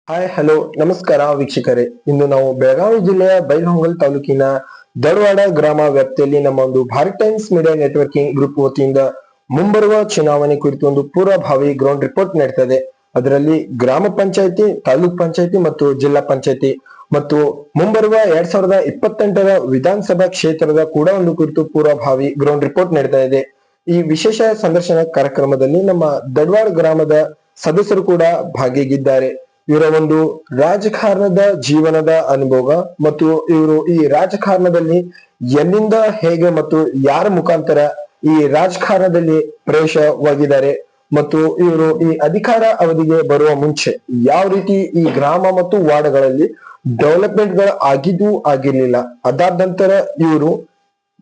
Hi hello ನಮಸ್ಕಾರ ವೀಕ್ಷಕರೇ. ಇಂದು ನಾವು ಬೆಳಗಾವಿ ಜಿಲ್ಲೆಯ ಬೈಲಹೊಂಗಲ ತಾಲೂಕಿನ ದಡವಾಡ ಗ್ರಾಮ ವ್ಯಾಪ್ತಿಯಲ್ಲಿ ನಮ್ಮ ಒಂದು Bharat times media networking group ವತಿಯಿಂದ ಮುಂಬರುವ ಚುನಾವಣೆ ಕುರಿತು ಒಂದು ಪೂರ್ವಭಾವಿ ಗ್ರೌಂಡ್ ರಿಪೋರ್ಟ್ ನೀಡ್ತದೆ. ಅದರಲ್ಲಿ ಗ್ರಾಮ ಪಂಚಾಯತಿ, ತಾಲೂಕ್ ಪಂಚಾಯತಿ ಮತ್ತು ಜಿಲ್ಲಾ ಪಂಚಾಯತಿ ಮತ್ತು ಮುಂಬರುವ 2028ರ ವಿಧಾನಸಭಾ ಕ್ಷೇತ್ರದ ಕೂಡ ಒಂದು ಕುರಿತು ಪೂರ್ವಭಾವಿ ಗ್ರೌಂಡ್ ರಿಪೋರ್ಟ್ ನೀಡ್ತಾ ಇದೆ. ಈ ವಿಶೇಷ ಸಂದರ್ಶನ ಕಾರ್ಯಕ್ರಮದಲ್ಲಿ ನಮ್ಮ ದಡವಾಡ ಗ್ರಾಮದ ಸದಸ್ಯರು ಕೂಡ ಭಾಗಿಯಾಗಿದ್ದಾರೆ. ಇವರ ಒಂದು ರಾಜಕಾರಣದ ಜೀವನದ ಅನುಭವ ಮತ್ತು ಇವರು ಈ ರಾಜಕಾರಣದಲ್ಲಿ ಎಲ್ಲಿಂದ ಹೇಗೆ ಮತ್ತು ಯಾರ ಮುಖಾಂತರ ಈ ರಾಜಕಾರಣದಲ್ಲಿ ಪ್ರವೇಶವಾಗಿದ್ದಾರೆ ಮತ್ತು ಇವರು ಈ ಅಧಿಕಾರ ಅವಧಿಗೆ ಬರುವ ಮುಂಚೆ ಯಾವ ರೀತಿ ಈ ಗ್ರಾಮ ಮತ್ತು ವಾರ್ಡ್ಗಳಲ್ಲಿ ಡೆವಲಪ್ಮೆಂಟ್ ಗಳು ಆಗಿದ್ದು ಆಗಿರ್ಲಿಲ್ಲ, ಅದಾದ ನಂತರ ಇವರು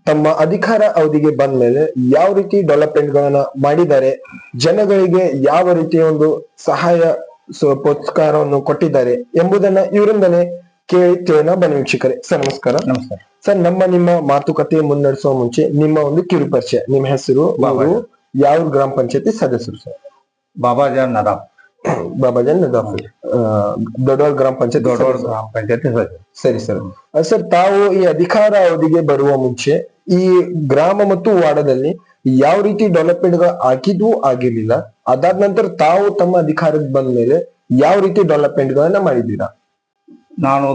ತಮ್ಮ ಅಧಿಕಾರ ಅವಧಿಗೆ ಬಂದ ಮೇಲೆ ಯಾವ ರೀತಿ ಡೆವಲಪ್ಮೆಂಟ್ ಗಳನ್ನ ಮಾಡಿದ್ದಾರೆ, ಜನಗಳಿಗೆ ಯಾವ ರೀತಿಯ ಒಂದು ಸಹಾಯ ಪುರಸ್ಕಾರವನ್ನು ಕೊಟ್ಟಿದ್ದಾರೆ ಎಂಬುದನ್ನ ಇವರಿಂದಲೇ ಕೇಳಿ ತಿಳಿಯೋಣ. ಬನ್ನಿ ವೀಕ್ಷಕರೇ. ಸರ್ ನಮಸ್ಕಾರ. ನಮಸ್ಕಾರ ಸರ್, ನಿಮ್ಮ ಮಾತುಕತೆ ಮುನ್ನಡೆಸುವ ಮುಂಚೆ ನಿಮ್ಮ ಒಂದು ಕಿರು ಪರಿಚಯ, ನಿಮ್ಮ ಹೆಸರು, ಯಾವ ಗ್ರಾಮ ಪಂಚಾಯತಿ ಸದಸ್ಯರು? ಸರ್ ಬಾಬಾಜಾನ್ ನದಾಫ್. ಬಾಬಾಜಾನ್ ನದಾಫ್, ದೊಡ್ಡವಾಡ ಗ್ರಾಮ ಪಂಚಾಯತ್ ಗ್ರಾಮ ಪಂಚಾಯತಿ ಸದಸ್ಯರು. ಸರಿ ಸರ್. ಸರ್, ತಾವು ಈ ಅಧಿಕಾರ ಅವಧಿಗೆ ಬರುವ ಮುಂಚೆ ಈ ಗ್ರಾಮ ಮತ್ತು ವಾರ್ಡದಲ್ಲಿ ಯಾವ ರೀತಿ ಡೆವಲಪ್ಮೆಂಟ್ ಗಳು ಆಗಿದ್ವು ಆಗಿರ್ಲಿಲ್ಲ, ಅದಾದ ನಂತರ ತಾವು ತಮ್ಮ ಅಧಿಕಾರಕ್ಕೆ ಬಂದ ಮೇಲೆ ಯಾವ ರೀತಿ ಡೆವಲಪ್ಮೆಂಟ್ ಗಳನ್ನ ಮಾಡಿದ್ದೀರಾ? ನಾನು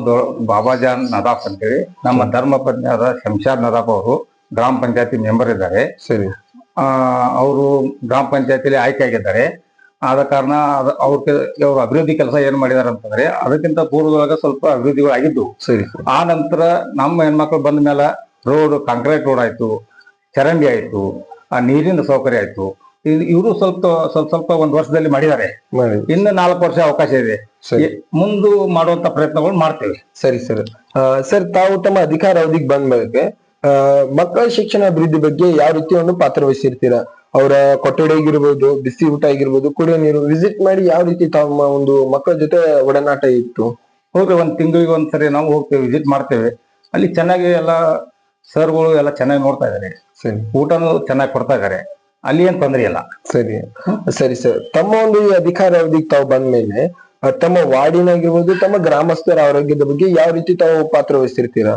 ಬಾಬಾಜಾನ್ ನದಾಫ್ ಅಂತೇಳಿ, ನಮ್ಮ ಧರ್ಮ ಪತ್ನಿಯಾದ ಶಂಶಾದ್ ನದಾಫ್ ಅವರು ಗ್ರಾಮ ಪಂಚಾಯತಿ ಮೆಂಬರ್ ಇದ್ದಾರೆ. ಸರಿ. ಅವರು ಗ್ರಾಮ ಪಂಚಾಯತಿಲಿ ಆಯ್ಕೆ ಆಗಿದ್ದಾರೆ. ಆದ ಕಾರಣ ಅವರು ಅಭಿವೃದ್ಧಿ ಕೆಲಸ ಏನ್ ಮಾಡಿದಾರೆ ಅಂತಂದ್ರೆ, ಅದಕ್ಕಿಂತ ಪೂರ್ವದೊಳಗ ಸ್ವಲ್ಪ ಅಭಿವೃದ್ಧಿಗಳು ಆಗಿದ್ದು. ಸರಿ. ಆ ನಂತರ ನಮ್ಮ ಹೆಣ್ಮಕ್ಳು ಬಂದ ಮೇಲೆ ರೋಡ್, ಕಾಂಕ್ರೀಟ್ ರೋಡ್ ಆಯ್ತು, ಚರಂಡಿ ಆಯ್ತು, ಆ ನೀರಿನ ಸೌಕರ್ಯ ಆಯ್ತು. ಇವರು ಸ್ವಲ್ಪ ಒಂದ್ ವರ್ಷದಲ್ಲಿ ಮಾಡಿದ್ದಾರೆ. ಇನ್ನು 4 ವರ್ಷ ಅವಕಾಶ ಇದೆ. ಮುಂದೆ ಮಾಡುವಂತ ಪ್ರಯತ್ನಗಳು ಮಾಡ್ತೇವೆ. ಸರಿ ಸರ್. ಸರ್, ತಾವು ತಮ್ಮ ಅಧಿಕಾರ ಅವಧಿಗೆ ಬಂದ ಮೇಲೆ ಮಕ್ಕಳ ಶಿಕ್ಷಣ ಅಭಿವೃದ್ಧಿ ಬಗ್ಗೆ ಯಾವ ರೀತಿ ಒಂದು ಪಾತ್ರ ವಹಿಸಿರ್ತೀರಾ? ಅವರ ಕೊಠಡಿ ಆಗಿರ್ಬೋದು, ಬಿಸಿ ಊಟ ಆಗಿರ್ಬೋದು, ಕುಡಿಯೋ ನೀರು ವಿಸಿಟ್ ಮಾಡಿ ಯಾವ ರೀತಿ ತಮ್ಮ ಒಂದು ಮಕ್ಕಳ ಜೊತೆ ಒಡನಾಟ ಇತ್ತು? ಹೋಗಿ ಒಂದ್ ತಿಂಗಳಿಗೆ ಒಂದ್ಸರಿ ನಾವು ಹೋಗ್ತೇವೆ, ವಿಸಿಟ್ ಮಾಡ್ತೇವೆ. ಅಲ್ಲಿ ಚೆನ್ನಾಗಿ ಎಲ್ಲ ಸರ್ಗಳು ಎಲ್ಲ ಚೆನ್ನಾಗಿ ನೋಡ್ತಾ ಇದ್ದಾರೆ. ಸರಿ. ಊಟನೂ ಚೆನ್ನಾಗಿ ಕೊಡ್ತಾ ಇದ್ದಾರೆ. ಅಲ್ಲಿ ಏನ್ ತೊಂದರೆ ಇಲ್ಲ. ಸರಿ ಸರಿ ಸರ್. ತಮ್ಮ ಒಂದು ಈ ಅಧಿಕಾರ ಅವಧಿಗೆ ತಾವು ಬಂದ್ಮೇಲೆ ತಮ್ಮ ವಾರ್ಡಿನಾಗಿರ್ಬೋದು, ತಮ್ಮ ಗ್ರಾಮಸ್ಥರ ಆರೋಗ್ಯದ ಬಗ್ಗೆ ಯಾವ ರೀತಿ ತಾವು ಪಾತ್ರ ವಹಿಸಿರ್ತೀರಾ?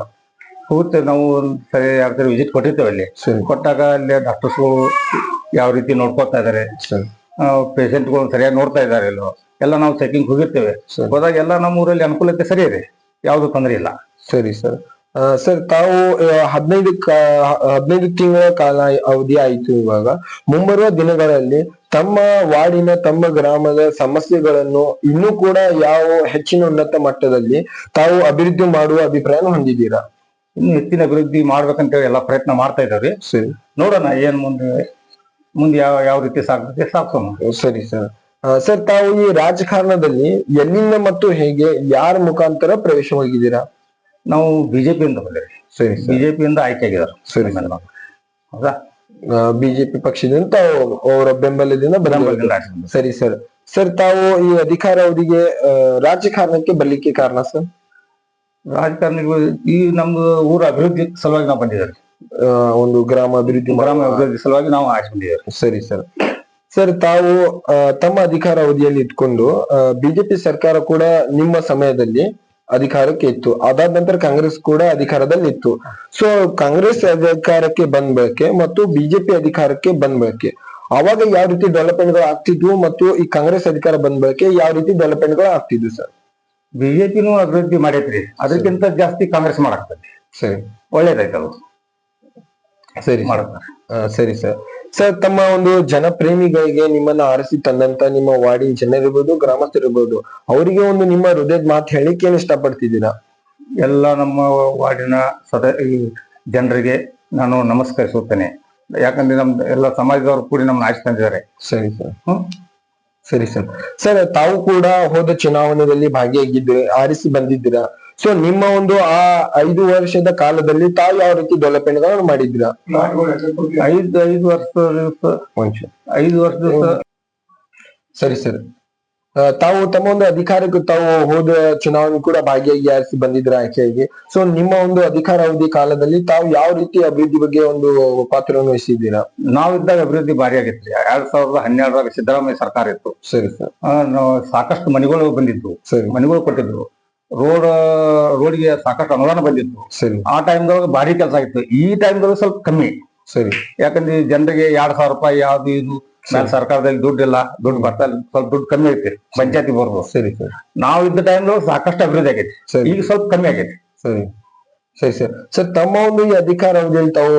ಹೋಗ್ತೇವೆ ನಾವು. ಸರಿ, ಯಾವ್ದಾರು ವಿಸಿಟ್ ಕೊಟ್ಟಿರ್ತೇವೆ. ಅಲ್ಲಿ ಕೊಟ್ಟಾಗ ಅಲ್ಲಿ ಡಾಕ್ಟರ್ಸ್ಗಳು ಯಾವ ರೀತಿ ನೋಡ್ಕೊತಾ ಇದಾರೆ, ಪೇಷಂಟ್ಗಳು ಸರಿಯಾಗಿ ನೋಡ್ತಾ ಇದಾರೆ ಇಲ್ಲೋ ಎಲ್ಲ ನಾವು ಚೆಕಿಂಗ್ ಹೋಗಿರ್ತೇವೆ. ಹೋದಾಗ ಎಲ್ಲ ನಮ್ಮ ಊರಲ್ಲಿ ಅನುಕೂಲತೆ ಸರಿ ಇದೆ, ಯಾವ್ದು ತೊಂದರೆ ಇಲ್ಲ. ಸರಿ ಸರ್. ಸರ್, ತಾವು 15 ತಿಂಗಳ ಕಾಲ ಅವಧಿ ಆಯ್ತು. ಇವಾಗ ಮುಂಬರುವ ದಿನಗಳಲ್ಲಿ ತಮ್ಮ ವಾರ್ಡಿನ, ತಮ್ಮ ಗ್ರಾಮದ ಸಮಸ್ಯೆಗಳನ್ನು ಇನ್ನೂ ಕೂಡ ಯಾವ ಹೆಚ್ಚಿನ ಉನ್ನತ ಮಟ್ಟದಲ್ಲಿ ತಾವು ಅಭಿವೃದ್ಧಿ ಮಾಡುವ ಅಭಿಪ್ರಾಯ ಹೊಂದಿದ್ದೀರಾ? ಇನ್ನು ಹೆಚ್ಚಿನ ಅಭಿವೃದ್ಧಿ ಮಾಡ್ಬೇಕಂತ ಎಲ್ಲ ಪ್ರಯತ್ನ ಮಾಡ್ತಾ ಇದ್ದಾವೆ. ಸರಿ. ನೋಡೋಣ ಏನ್ ಮುಂದೆ ಯಾವ ರೀತಿ ಸಾಗ್ತದೆ ಸಾಕ್ಸೋಣ. ಸರಿ ಸರ್. ಸರ್, ತಾವು ಈ ರಾಜಕಾರಣದಲ್ಲಿ ಎಲ್ಲಿಂದ ಮತ್ತು ಹೇಗೆ, ಯಾರ ಮುಖಾಂತರ ಪ್ರವೇಶವಾಗಿದ್ದೀರಾ? ನಾವು ಬಿಜೆಪಿಯಿಂದ ಬಂದೇವೆ. ಸರಿ. ಬಿಜೆಪಿಯಿಂದ ಆಯ್ಕೆ ಆಗಿದ್ದಾರೆ. ಸರಿ. ಹೌದಾ? ಬಿಜೆಪಿ ಪಕ್ಷದಿಂದ ಅವರ ಬೆಂಬಲದಿಂದ ಬಂದ. ಸರಿ ಸರ್. ಸರ್, ತಾವು ಈ ಅಧಿಕಾರ ಅವಧಿಗೆ ರಾಜಕಾರಣಕ್ಕೆ ಬರ್ಲಿಕ್ಕೆ ಕಾರಣ ಸರ್? ರಾಜಕಾರಣಿಗಳು ಈ ನಮ್ದು ಊರ ಅಭಿವೃದ್ಧಿ ಸಲುವಾಗಿ ನಾವು ಬಂದಿದ್ದಾರೆ. ಒಂದು ಗ್ರಾಮ ಅಭಿವೃದ್ಧಿ ಸಲುವಾಗಿ ನಾವು ಆಯ್ಕೆ ಬಂದಿದ್ದೇವೆ. ಸರಿ ಸರ್. ಸರ್, ತಾವು ತಮ್ಮ ಅಧಿಕಾರ ಅವಧಿಯಲ್ಲಿ ಇಟ್ಕೊಂಡು ಬಿಜೆಪಿ ಸರ್ಕಾರ ಕೂಡ ನಿಮ್ಮ ಸಮಯದಲ್ಲಿ ಅಧಿಕಾರಕ್ಕೆ ಇತ್ತು. ಅದಾದ ನಂತರ ಕಾಂಗ್ರೆಸ್ ಕೂಡ ಅಧಿಕಾರದಲ್ಲಿ ಇತ್ತು. ಸೊ ಕಾಂಗ್ರೆಸ್ ಅಧಿಕಾರಕ್ಕೆ ಬಂದ್ಬೇಕೆ ಮತ್ತು ಬಿಜೆಪಿ ಅಧಿಕಾರಕ್ಕೆ ಬಂದ್ಬೇಕೆ, ಅವಾಗ ಯಾವ ರೀತಿ ಡೆವಲಪ್ಮೆಂಟ್ ಗಳು ಆಗ್ತಿದ್ವು ಮತ್ತು ಈ ಕಾಂಗ್ರೆಸ್ ಅಧಿಕಾರ ಬಂದ್ಬೇಕೆ ಯಾವ ರೀತಿ ಡೆವಲಪ್ಮೆಂಟ್ ಗಳು ಆಗ್ತಿದ್ವು ಸರ್? ಬಿಜೆಪಿನೂ ಅಭಿವೃದ್ಧಿ ಮಾಡೈತ್ರಿ, ಅದಕ್ಕಿಂತ ಜಾಸ್ತಿ ಕಾಂಗ್ರೆಸ್ ಮಾಡಾಕ್ತದೆ. ಸರಿ. ಒಳ್ಳೇದಾಯ್ತಲ್ಲ. ಸರಿ ಮಾಡ್ತಾರೆ. ಸರಿ ಸರ್. ಸರ್, ತಮ್ಮ ಒಂದು ಜನಪ್ರೇಮಿಗಳಿಗೆ ನಿಮ್ಮನ್ನ ಆರಿಸಿ ತಂದಂತ ನಿಮ್ಮ ವಾರ್ಡಿನ ಜನರಿರ್ಬೋದು, ಗ್ರಾಮಸ್ಥರಿರ್ಬೋದು, ಅವರಿಗೆ ಒಂದು ನಿಮ್ಮ ಹೃದಯದ ಮಾತು ಹೇಳಿಕೆ ಏನ್ ಇಷ್ಟಪಡ್ತಿದ್ದೀರಾ? ಎಲ್ಲ ನಮ್ಮ ವಾರ್ಡಿನ ಜನರಿಗೆ ನಾನು ನಮಸ್ಕರಿಸುತ್ತೇನೆ. ಯಾಕಂದ್ರೆ ನಮ್ದು ಎಲ್ಲ ಸಮಾಜದವರು ಕೂಡಿ ನಮ್ಮನ್ನ ಆಯ್ಕೆ ತಂದಿದ್ದಾರೆ. ಸರಿ ಸರ್. ಸರಿ ಸರ್. ಸರ್, ತಾವು ಕೂಡ ಹೋದ ಚುನಾವಣೆಯಲ್ಲಿ ಭಾಗಿಯಾಗಿದ್ದೀರಿ, ಆರಿಸಿ ಬಂದಿದ್ದೀರಾ. ಸೊ ನಿಮ್ಮ ಒಂದು ಆ 5 ವರ್ಷದ ಕಾಲದಲ್ಲಿ ತಾವು ಯಾವ ರೀತಿ ಡೆವಲಪ್ಮೆಂಟ್ ಗಳನ್ನು ಮಾಡಿದ್ದೀರಾ? 5 ವರ್ಷ. ಸರಿ ಸರ್. ಸರಿ ಸರ್. ತಾವು ತಮ್ಮ ಒಂದು ಅಧಿಕಾರಕ್ಕೆ ತಾವು ಹೋದ ಚುನಾವಣೆ ಕೂಡ ಭಾಗಿಯಾಗಿ ಬಂದಿದ್ರ ಆಯ್ಕೆಯಾಗಿ. ಸೊ ನಿಮ್ಮ ಒಂದು ಅಧಿಕಾರ ಅವಧಿ ಕಾಲದಲ್ಲಿ ತಾವು ಯಾವ ರೀತಿ ಅಭಿವೃದ್ಧಿ ಬಗ್ಗೆ ಒಂದು ಪಾತ್ರವನ್ನು ವಹಿಸಿದ್ದೀರಾ? ನಾವಿದ್ದಾಗ ಅಭಿವೃದ್ಧಿ ಭಾರಿ ಆಗಿತ್ತು. 2012 ಸಿದ್ದರಾಮಯ್ಯ ಸರ್ಕಾರ ಇತ್ತು. ಸರಿ ಸರ್. ನಾವು ಸಾಕಷ್ಟು ಮನೆಗಳು ಬಂದಿದ್ವು, ಸರಿ ಮನೆಗಳು ಕೊಟ್ಟಿದ್ರು, ರೋಡ್ಗೆ ಸಾಕಷ್ಟು ಅನುದಾನ ಬಂದಿತ್ತು. ಸರಿ ಆ ಟೈಮ್ದೊಳಗೆ ಭಾರಿ ಕೆಲಸ ಆಗಿತ್ತು. ಈ ಟೈಮ್ದೊಳಗೆ ಸ್ವಲ್ಪ ಕಮ್ಮಿ. ಸರಿ. ಯಾಕಂದ್ರೆ ಈ ಜನರಿಗೆ 2,000 ರೂಪಾಯಿ ಯಾವ್ದು ಇದು ಮೇಲೆ ಸರ್ಕಾರದಲ್ಲಿ ದುಡ್ಡಿಲ್ಲ, ದುಡ್ಡು ಬರ್ತಾ ಇಲ್ಲ, ಸ್ವಲ್ಪ ದುಡ್ಡು ಕಮ್ಮಿ ಐತಿ ಪಂಚಾಯತಿ ಬರ್ಬೋದು. ಸರಿ ಸರ್. ನಾವು ಇದ್ದ ಟೈಮ್ದೊಳಗೆ ಸಾಕಷ್ಟು ಅಭಿವೃದ್ಧಿ ಆಗೈತಿ. ಸರಿ. ಈಗ ಸ್ವಲ್ಪ ಕಮ್ಮಿ ಆಗೈತಿ. ಸರಿ ಸರಿ ಸರ್. ಸರ್ ತಮ್ಮ ಒಂದು ಈ ಅಧಿಕಾರ ಅವಧಿಯಲ್ಲಿ ತಾವು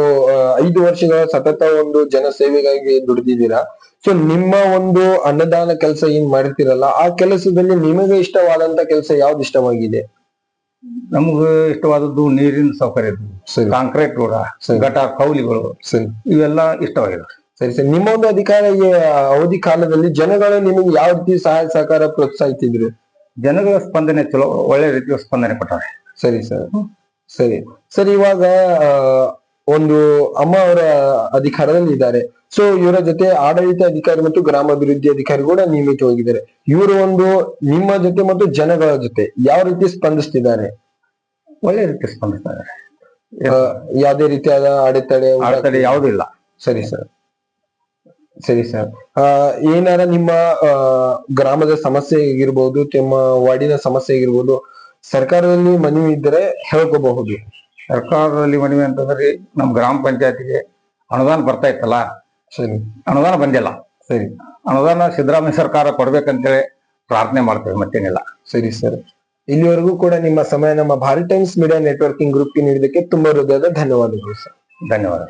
5 ವರ್ಷಗಳ ಸತತ ಒಂದು ಜನಸೇವೆಗಾಗಿ ದುಡಿದಿದ್ದೀರಾ. ಸೊ ನಿಮ್ಮ ಒಂದು ಅನ್ನದಾನ ಕೆಲಸ ಏನ್ ಮಾಡ್ತಿರಲ್ಲ, ಆ ಕೆಲಸದಲ್ಲಿ ನಿಮಗೆ ಇಷ್ಟವಾದಂತ ಕೆಲಸ ಯಾವ್ದು ಇಷ್ಟವಾಗಿದೆ? ನಮ್ಗೆ ಇಷ್ಟವಾದದ್ದು ನೀರಿನ ಸೌಕರ್ಯ, ಸರಿ. ಕಾಂಕ್ರೀಟ್ ರೋಡ, ಸರಿ. ಗಟಾರ್ ಕೌಲಿಗಳು, ಸರಿ ಇವೆಲ್ಲ ಇಷ್ಟವಾಗಿದೆ. ಸರಿ ಸರಿ. ನಿಮ್ಮ ಒಂದು ಅಧಿಕಾರ ಅವಧಿ ಕಾಲದಲ್ಲಿ ಜನಗಳು ನಿಮಗೆ ಯಾವ ರೀತಿ ಸಹಾಯ ಸಹಕಾರ ಪ್ರೋತ್ಸಾಹಿಸಿದ್ರು? ಜನಗಳ ಸ್ಪಂದನೆ ಚಲೋ, ಒಳ್ಳೆ ರೀತಿಯ ಸ್ಪಂದನೆ ಕೊಟ್ಟಾರೆ. ಸರಿ ಸರ್. ಸರಿ ಸರ್. ಇವಾಗ ಒಂದು ಅಮ್ಮ ಅವರ ಅಧಿಕಾರದಲ್ಲಿ ಇದ್ದಾರೆ. ಸೊ ಇವರ ಜೊತೆ ಆಡಳಿತ ಅಧಿಕಾರಿ ಮತ್ತು ಗ್ರಾಮಾಭಿವೃದ್ಧಿ ಅಧಿಕಾರಿ ಕೂಡ ನೇಮಿತವಾಗಿದ್ದಾರೆ. ಇವರು ಒಂದು ನಿಮ್ಮ ಜೊತೆ ಮತ್ತು ಜನಗಳ ಜೊತೆ ಯಾವ ರೀತಿ ಸ್ಪಂದಿಸ್ತಿದ್ದಾರೆ? ಒಳ್ಳೆ ರೀತಿ ಸ್ಪಂದಿಸ್ತಾರೆ. ಯಾವುದೇ ರೀತಿಯಾದ ಅಡೆತಡೆ ಯಾವುದೂ ಇಲ್ಲ. ಸರಿ ಸರ್. ಸರಿ ಸರ್. ಏನಾರ ನಿಮ್ಮ ಗ್ರಾಮದ ಸಮಸ್ಯೆ ಆಗಿರ್ಬೋದು, ನಿಮ್ಮ ವಾರ್ಡಿನ ಸಮಸ್ಯೆ ಆಗಿರ್ಬೋದು, ಸರ್ಕಾರದಲ್ಲಿ ಮನವಿ ಇದ್ದರೆ ಹೇಳ್ಕೋಬಹುದು. ಸರ್ಕಾರದಲ್ಲಿ ಮನವಿ ಅಂತಂದ್ರೆ ನಮ್ ಗ್ರಾಮ ಪಂಚಾಯತಿಗೆ ಅನುದಾನ ಬರ್ತಾ ಇತ್ತಲ್ಲ, ಸರಿ. ಅನುದಾನ ಬಂದಿಲ್ಲ. ಸರಿ. ಅನುದಾನ ಸಿದ್ದರಾಮಯ್ಯ ಸರ್ಕಾರ ಕೊಡ್ಬೇಕಂತೇಳಿ ಪ್ರಾರ್ಥನೆ ಮಾಡ್ತೇವೆ, ಮತ್ತೇನಿಲ್ಲ. ಸರಿ ಸರ್. ಇಲ್ಲಿವರೆಗೂ ಕೂಡ ನಿಮ್ಮ ಸಮಯ ನಮ್ಮ ಭಾರತ್ ಟೈಮ್ಸ್ ಮೀಡಿಯಾ ನೆಟ್ವರ್ಕಿಂಗ್ ಗ್ರೂಪ್ಗೆ ನೀಡಿದ್ದಕ್ಕೆ ತುಂಬಾ ಹೃದಯದ ಧನ್ಯವಾದಗಳು ಸರ್. ಧನ್ಯವಾದ.